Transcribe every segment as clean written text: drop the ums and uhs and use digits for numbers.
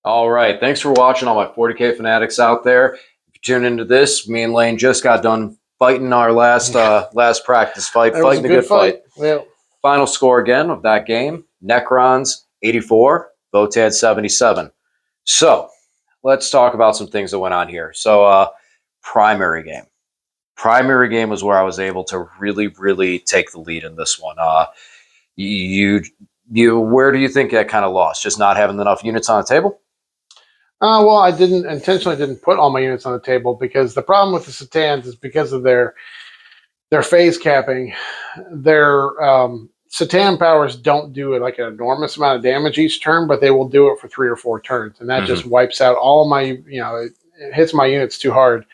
All right. Thanks for watching, all my 40K fanatics out there. If you tune into this, me and Lane just got done fighting our last practice fight, That was fighting a good fight. Yeah. Final score again of that game: Necrons 84, Votann 77. So let's talk about some things that went on here. So primary game. Primary game was where I was able to really take the lead in this one. You where do you think that kind of lost? Just not having enough units on the table? Well, I intentionally didn't put all my units on the table because the problem with the Satans is because of their phase capping. Their Satan powers don't do like an enormous amount of damage each turn, but they will do it for 3 or 4 turns, and that just wipes out all of my. It hits my units too hard.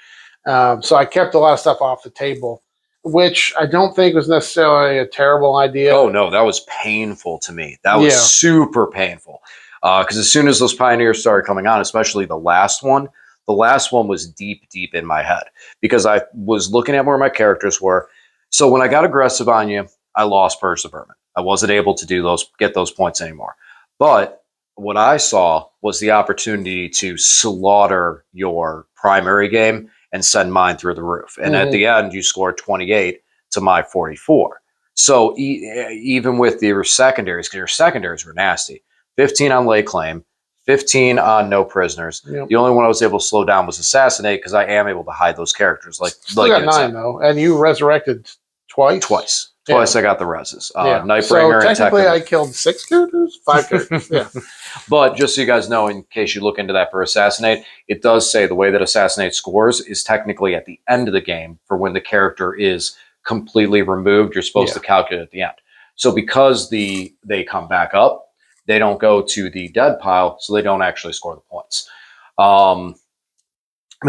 So I kept a lot of stuff off the table, which I don't think was necessarily a terrible idea. Oh no, that was painful to me. That was super painful. Because as soon as those pioneers started coming on, especially the last one was deep in my head because I was looking at where my characters were. So when I got aggressive on you, I lost Purge the Vermin. I wasn't able to get those points anymore. But what I saw was the opportunity to slaughter your primary game and send mine through the roof. And at the end, you scored 28 to my 44. So even with your secondaries, because your secondaries were nasty, 15 on lay claim, 15 on no prisoners. Yep. The only one I was able to slow down was assassinate because I am able to hide those characters. Still got 9 though, and you resurrected twice. Twice I got the reses. Nightbringer. So technically, I killed 6 characters, 5 characters. Yeah. But just so you guys know, in case you look into that for assassinate, it does say the way that assassinate scores is technically at the end of the game for when the character is completely removed. You're supposed to calculate at the end. So because they come back up, they don't go to the dead pile, so they don't actually score the points. But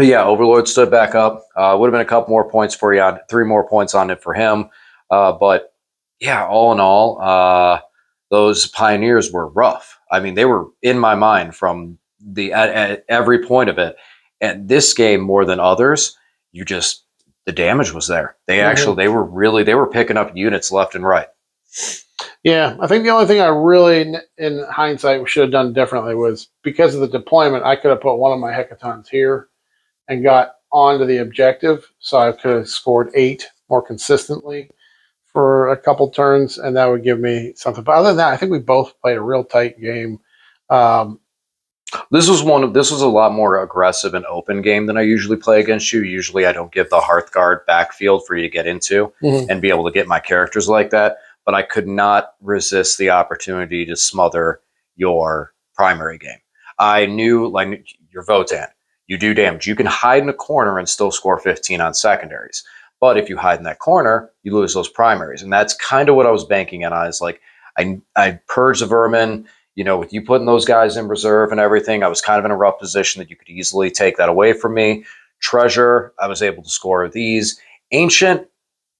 yeah, Overlord stood back up. Would have been a couple more points for you, 3 more points on it for him. But yeah, all in all, those pioneers were rough. I mean, they were in my mind from at every point of it. And this game, more than others, the damage was there. They were picking up units left and right. Yeah, I think the only thing I really, in hindsight, should have done differently was because of the deployment, I could have put one of my hecatons here and got onto the objective, so I could have scored 8 more consistently for a couple turns, and that would give me something. But other than that, I think we both played a real tight game. This was a lot more aggressive and open game than I usually play against you. Usually, I don't give the Hearthguard backfield for you to get into and be able to get my characters like that. But I could not resist the opportunity to smother your primary game. I knew, like, your Votann, you do damage. You can hide in a corner and still score 15 on secondaries. But if you hide in that corner, you lose those primaries. And that's kind of what I was banking on. I was like, I purged the Vermin, with you putting those guys in reserve and everything. I was kind of in a rough position that you could easily take that away from me. Treasure, I was able to score these. Ancient,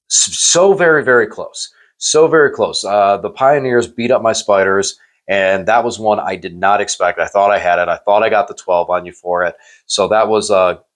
so very close. So very close. The Pioneers beat up my Spiders, and that was one I did not expect. I thought I had it. I thought I got the 12 on you for it. So that was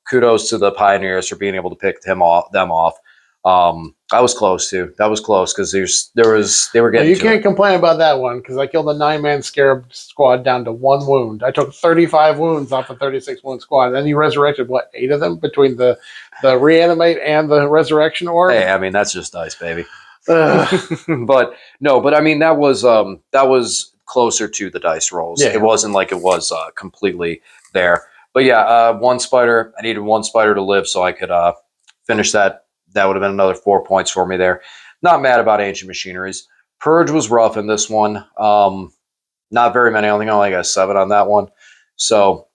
kudos to the Pioneers for being able to pick them off. I was close too. That was close because they were getting. You can't complain about that one because I killed a 9-man Scarab squad down to 1 wound. I took 35 wounds off a 36 wound squad, and then you resurrected 8 of them between the reanimate and the resurrection orb. Hey, I mean that's just dice, baby. but I mean that was closer to the dice rolls. Yeah. It wasn't like it was completely there. But yeah, 1 spider. I needed 1 spider to live so I could finish that. That would have been another 4 points for me there. Not mad about Ancient Machineries. Purge was rough in this one. Not very many. I think I only got 7 on that one. So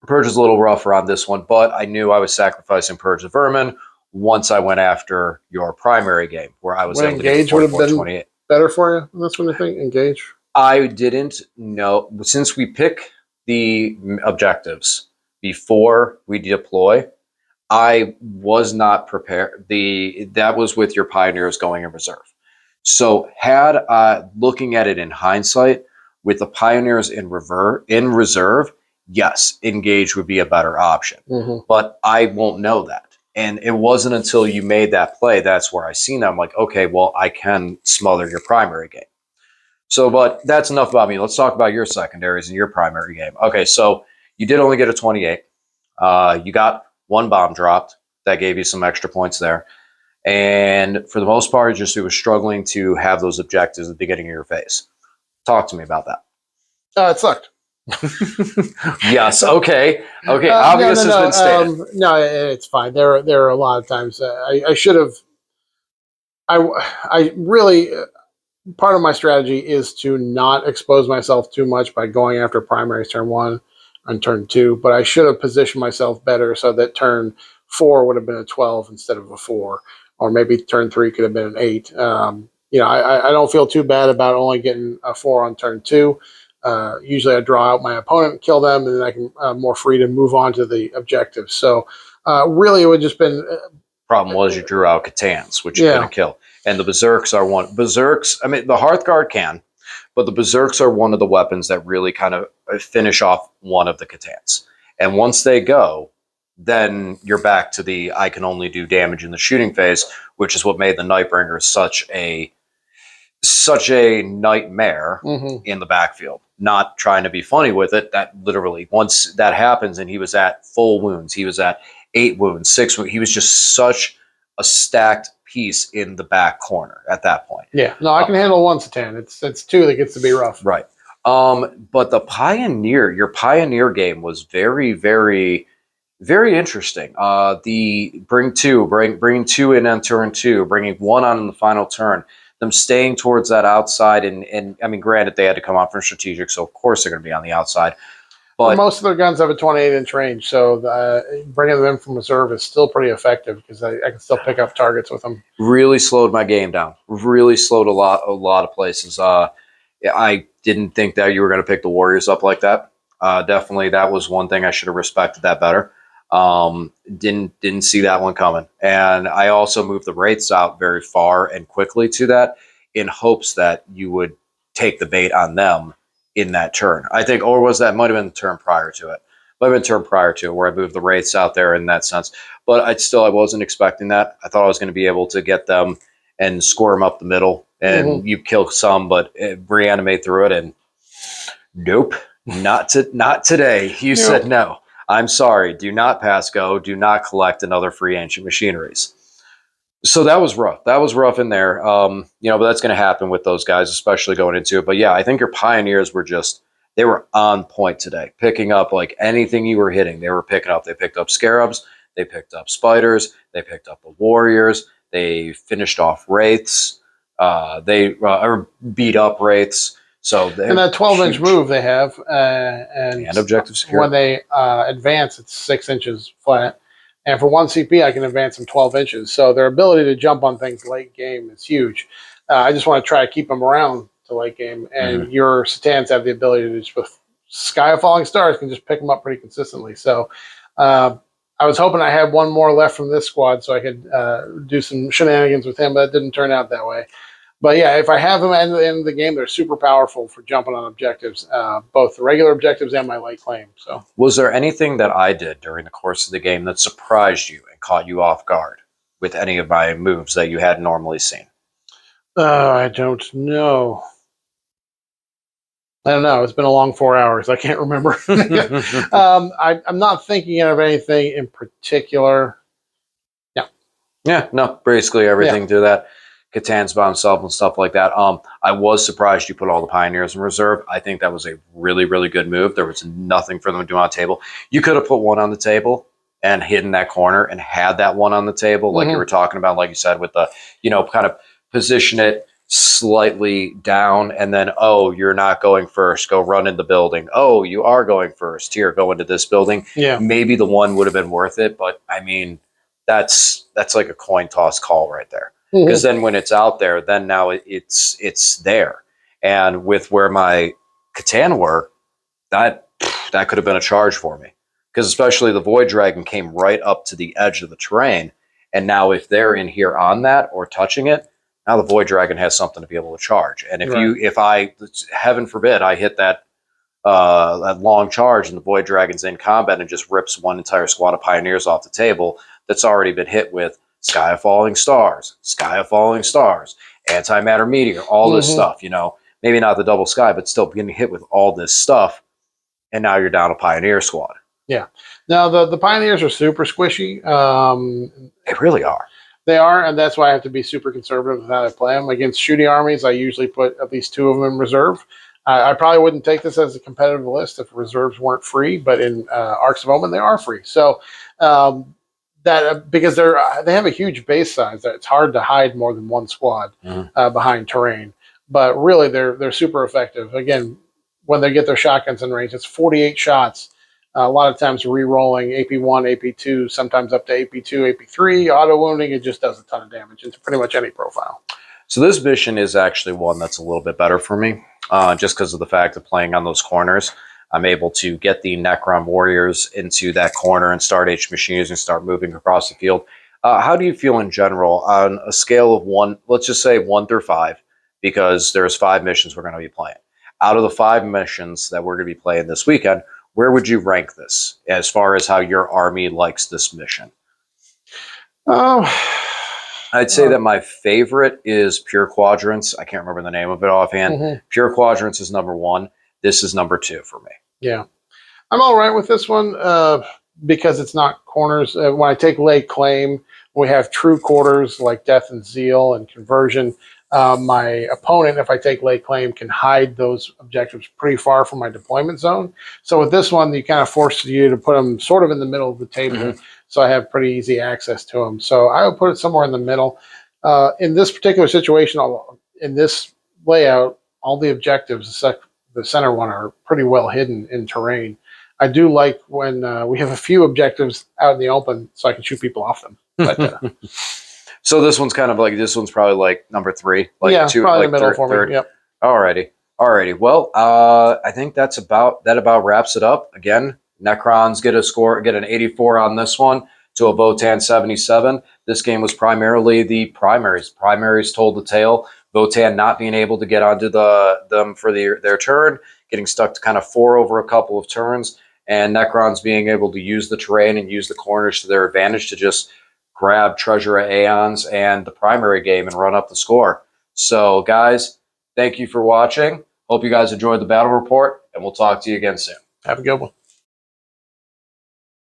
Purge was a little rougher on this one, but I knew I was sacrificing Purge the Vermin once I went after your primary game, where I was able to get 44-28. Better for you in this one, I think? Engage? I didn't know. Since we pick the objectives before we deploy, I was not prepared. That was with your Pioneers going in reserve. So had looking at it in hindsight, with the Pioneers in reserve, yes, engage would be a better option. But I won't know that. And it wasn't until you made that play that's where I seen that. I'm like, okay, well, I can smother your primary game. So, but that's enough about me. Let's talk about your secondaries and your primary game. Okay, so you did only get a 28. You got one bomb dropped. That gave you some extra points there. And for the most part, just it was struggling to have those objectives at the beginning of your phase. Talk to me about that. It sucked. Yes. Okay. Okay. Obvious has been stated. No, it's fine. There are a lot of times I should have. I really part of my strategy is to not expose myself too much by going after primaries turn 1 and turn 2. But I should have positioned myself better so that turn 4 would have been a 12 instead of a 4, or maybe turn 3 could have been an 8. I don't feel too bad about only getting a 4 on turn 2. Usually I draw out my opponent, kill them, and then I can more free to move on to the objectives. So really, it would just been. Problem was you drew out Catans, which you couldn't kill. And the Berserks are one. Berserks, I mean, the Hearthguard can, but the Berserks are one of the weapons that really kind of finish off one of the Catans. And once they go, then you're back to the I can only do damage in the shooting phase, which is what made the Nightbringer such a nightmare in the backfield. Not trying to be funny with it. That literally, once that happens and he was at full wounds, he was at 8 wounds, 6 wounds. He was just such a stacked piece in the back corner at that point. Yeah, no, I can handle 1 Satan. It's 2 that gets to be rough. Right. But the your Pioneer game was very, very, very interesting. The bringing 2 in on turn 2, bringing 1 on in the final turn, them staying towards that outside, and I mean, granted, they had to come out from strategic, so of course they're going to be on the outside. But most of their guns have a 28-inch range, so bringing them in from reserve is still pretty effective because I can still pick up targets with them. Really slowed my game down. Really slowed a lot of places. I didn't think that you were going to pick the Warriors up like that. Definitely, that was one thing I should have respected that better. Didn't see that one coming. And I also moved the Wraiths out very far and quickly to that in hopes that you would take the bait on them in that turn. I think, or was that might have been the turn prior to it. Might have been turn prior to it where I moved the Wraiths out there in that sense. But I wasn't expecting that. I thought I was going to be able to get them and score them up the middle and you kill some, but reanimate through it. And nope, not today. You said no. I'm sorry. Do not pass go. Do not collect another free ancient machineries. So that was rough. That was rough in there. But that's going to happen with those guys, especially going into it. But yeah, I think your Pioneers were they were on point today, picking up like anything you were hitting. They were picking up. They picked up Scarabs. They picked up Spiders. They picked up the Warriors. They finished off Wraiths. They beat up Wraiths. So and that 12-inch move they have, and objective security. When they advance, it's 6 inches flat. And for 1 CP, I can advance them 12 inches. So their ability to jump on things late game is huge. I just want to try to keep them around to late game. And your Satans have the ability to just, with Sky of Falling Stars, can just pick them up pretty consistently. So I was hoping I had 1 more left from this squad so I could do some shenanigans with him, but it didn't turn out that way. But yeah, if I have them at the end of the game, they're super powerful for jumping on objectives, both the regular objectives and my light claim. So, was there anything that I did during the course of the game that surprised you and caught you off guard with any of my moves that you hadn't normally seen? I don't know. I don't know. It's been a long 4 hours. I can't remember. I'm not thinking of anything in particular. No. Yeah, no, basically everything to that. Catan's by himself and stuff like that. I was surprised you put all the Pioneers in reserve. I think that was a really, really good move. There was nothing for them to do on the table. You could have put 1 on the table and hidden that corner and had that 1 on the table, like you were talking about, like you said, with the, kind of position it slightly down and then, oh, you're not going first. Go run in the building. Oh, you are going first. Here, go into this building. Yeah. Maybe the 1 would have been worth it, but I mean, that's like a coin toss call right there. Because then when it's out there, then now it's there. And with where my Catan were, that could have been a charge for me. Because especially the Void Dragon came right up to the edge of the terrain. And now if they're in here on that or touching it, now the Void Dragon has something to be able to charge. And if I, heaven forbid, I hit that long charge and the Void Dragon's in combat and just rips 1 entire squad of Pioneers off the table that's already been hit with Sky of Falling Stars, Antimatter Meteor, all this stuff, maybe not the double sky, but still getting hit with all this stuff. And now you're down a Pioneer squad. Yeah. Now, the Pioneers are super squishy. They really are. They are, and that's why I have to be super conservative with how I play them. Against shooting armies, I usually put at least 2 of them in reserve. I probably wouldn't take this as a competitive list if reserves weren't free, but in Arcs of Omen, they are free. So because they have a huge base size, that it's hard to hide more than 1 squad behind terrain. But really, they're super effective. Again, when they get their shotguns in range, it's 48 shots. A lot of times re-rolling AP1, AP2, sometimes up to AP2, AP3, auto-wounding. It just does a ton of damage into pretty much any profile. So this mission is actually one that's a little bit better for me, just because of the fact of playing on those corners. I'm able to get the Necron warriors into that corner and start H machines and start moving across the field. How do you feel in general on a scale of 1, let's just say 1 through 5, because there's 5 missions we're going to be playing. Out of the 5 missions that we're going to be playing this weekend, where would you rank this as far as how your army likes this mission? I'd say that my favorite is Pure Quadrants. I can't remember the name of it offhand. Pure Quadrants is number 1. This is number 2 for me. Yeah. I'm all right with this one because it's not corners. When I take Lay Claim, we have true quarters like Death and Zeal and Conversion. My opponent, if I take Lay Claim, can hide those objectives pretty far from my deployment zone. So with this one, you kind of force you to put them sort of in the middle of the table, so I have pretty easy access to them. So I would put it somewhere in the middle. In this particular situation, in this layout, all the objectives, the center one, are pretty well hidden in terrain. I do like when we have a few objectives out in the open, so I can shoot people off them. But, so this one's kind of like, this one's probably like number 3. Like yeah, 2, probably like the middle for third. me. Yep. Alrighty. Well, I think that about wraps it up. Again, Necrons get an 84 on this one to a Votann 77. This game was primarily the primaries. Primaries told the tale. Votann not being able to get onto them for their turn, getting stuck to kind of 4 over a couple of turns, and Necrons being able to use the terrain and use the corners to their advantage to just grab Treasure of Aeons and the primary game and run up the score. So, guys, thank you for watching. Hope you guys enjoyed the battle report, and we'll talk to you again soon. Have a good one.